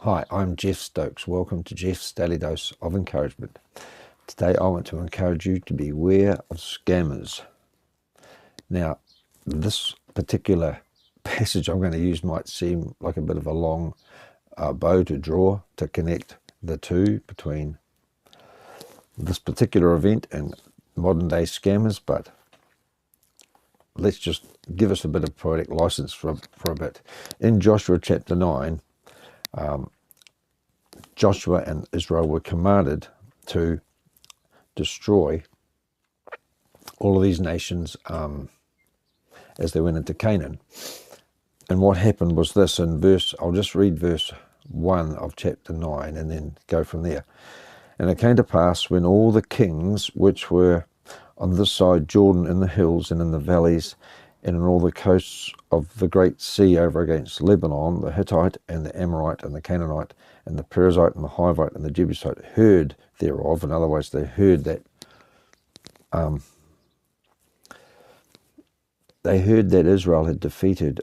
Hi, I'm Jeff Stokes. Welcome to Jeff's Daily Dose of Encouragement. Today I want to encourage you to beware of scammers. Now, this particular passage I'm going to use might seem like a bit of a long bow to draw to connect the two between this particular event and modern day scammers, but let's just give us a bit of poetic license for a bit. In Joshua chapter 9, Joshua and Israel were commanded to destroy all of these nations as they went into Canaan. And what happened was this in I'll just read verse 1 of chapter 9 and then go from there. And it came to pass when all the kings which were on this side Jordan in the hills and in the valleys and in all the coasts of the great sea over against Lebanon, the Hittite and the Amorite and the Canaanite and the Perizzite and the Hivite and the Jebusite heard thereof. In other words, they heard that Israel had defeated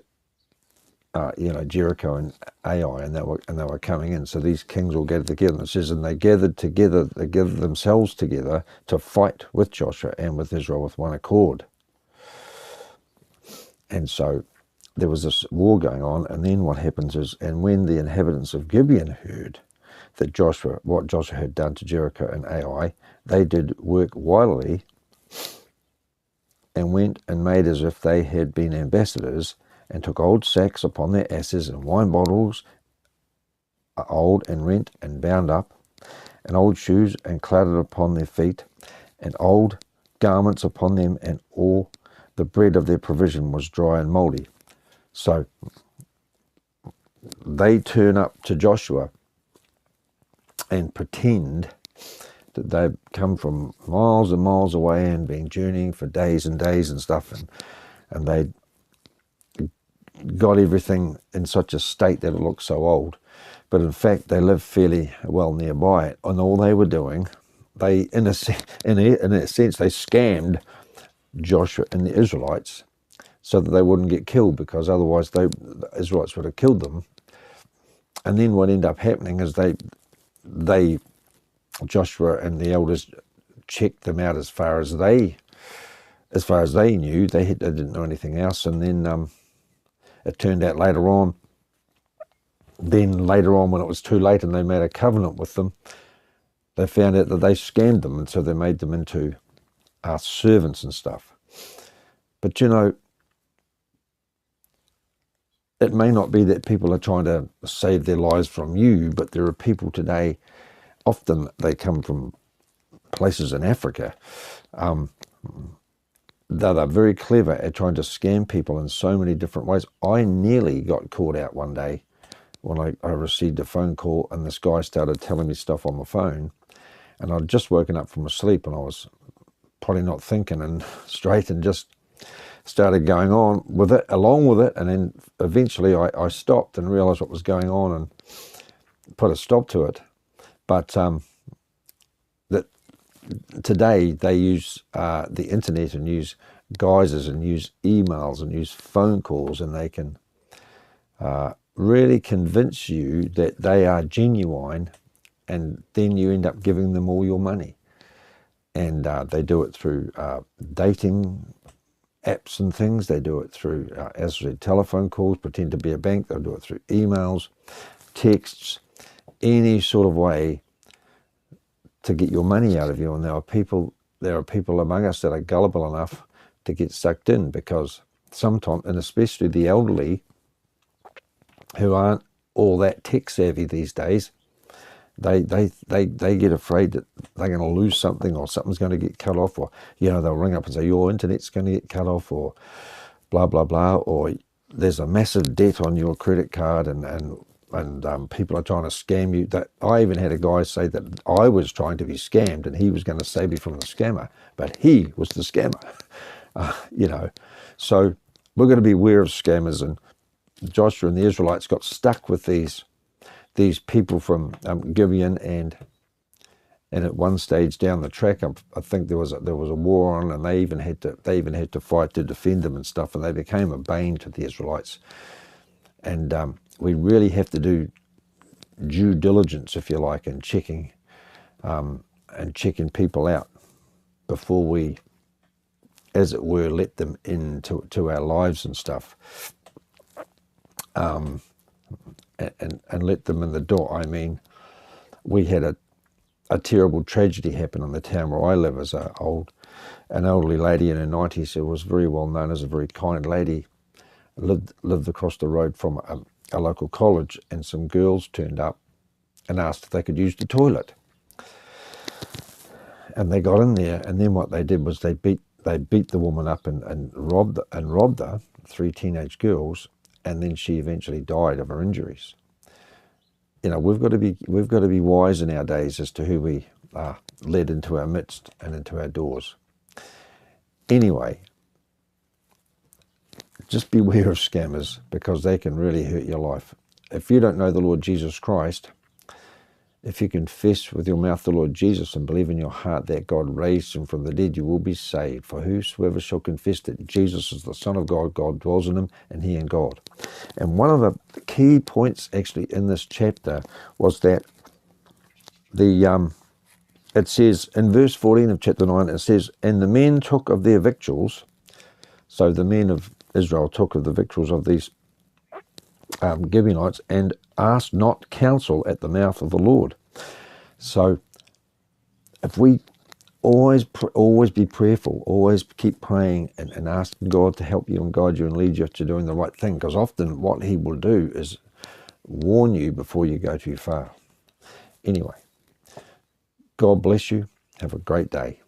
Jericho and Ai, and they were coming in. So these kings all gathered together. And it says, and they gathered themselves together to fight with Joshua and with Israel with one accord. And so there was this war going on, and then what happens is, and when the inhabitants of Gibeon heard that what Joshua had done to Jericho and Ai, they did work wildly and went and made as if they had been ambassadors, and took old sacks upon their asses and wine bottles, old and rent and bound up, and old shoes and clouded upon their feet, and old garments upon them, and all the bread of their provision was dry and mouldy. So they turn up to Joshua and pretend that they've come from miles and miles away and been journeying for days and days and stuff, and they got everything in such a state that it looks so old. But in fact, they lived fairly well nearby it. And all they were doing, in a sense, they scammed Joshua and the Israelites so that they wouldn't get killed, because otherwise the Israelites would have killed them. And then what ended up happening is Joshua and the elders checked them out as far as they knew. They didn't know anything else. And then it turned out later on when it was too late and they made a covenant with them, they found out that they scammed them, and so they made them into servants and stuff. But it may not be that people are trying to save their lives from you, but there are people today, often they come from places in Africa, that are very clever at trying to scam people in so many different ways. I nearly got caught out one day when I received a phone call, and this guy started telling me stuff on the phone, and I'd just woken up from a sleep, and I was probably not thinking and straight, and just started going on with it, along with it, and then eventually I stopped and realized what was going on and put a stop to it. But that today they use the internet and use guises and use emails and use phone calls, and they can really convince you that they are genuine, and then you end up giving them all your money. And they do it through dating apps and things. They do it through, as I said, telephone calls, pretend to be a bank. They'll do it through emails, texts, any sort of way to get your money out of you. And there are people among us that are gullible enough to get sucked in, because sometimes, and especially the elderly who aren't all that tech savvy these days, they get afraid that they're going to lose something, or something's going to get cut off, or they'll ring up and say your internet's going to get cut off, or blah blah blah, or there's a massive debt on your credit card, and people are trying to scam you. That I even had a guy say that I was trying to be scammed, and he was going to save me from the scammer, but he was the scammer. So we're going to be aware of scammers, and Joshua and the Israelites got stuck with these people from Gibeon, and at one stage down the track, I think there was a war on, and they even had to fight to defend them and stuff, and they became a bane to the Israelites. And we really have to do due diligence, if you like, and checking people out before we, as it were, let them into our lives and stuff, and let them in the door. I mean, we had a terrible tragedy happen in the town where I live. As an elderly lady in her 90s who was very well known as a very kind lady, lived across the road from a local college, and some girls turned up and asked if they could use the toilet. And they got in there, and then what they did was they beat the woman up and robbed her, 3 teenage girls, and then she eventually died of her injuries. You know, we've got to be wise in our days as to who we let into our midst and into our doors. Anyway, just beware of scammers, because they can really hurt your life. If you don't know the Lord Jesus Christ, if you confess with your mouth the Lord Jesus and believe in your heart that God raised him from the dead, you will be saved. For whosoever shall confess that Jesus is the Son of God, God dwells in him, and he in God. And one of the key points actually in this chapter was that it says in verse 14 of chapter 9, it says, and the men took of their victuals. So the men of Israel took of the victuals of these Gibeonites, and asked not counsel at the mouth of the Lord. So if we always be prayerful, always keep praying and asking God to help you and guide you and lead you to doing the right thing, because often what he will do is warn you before you go too far. Anyway, God bless you. Have a great day.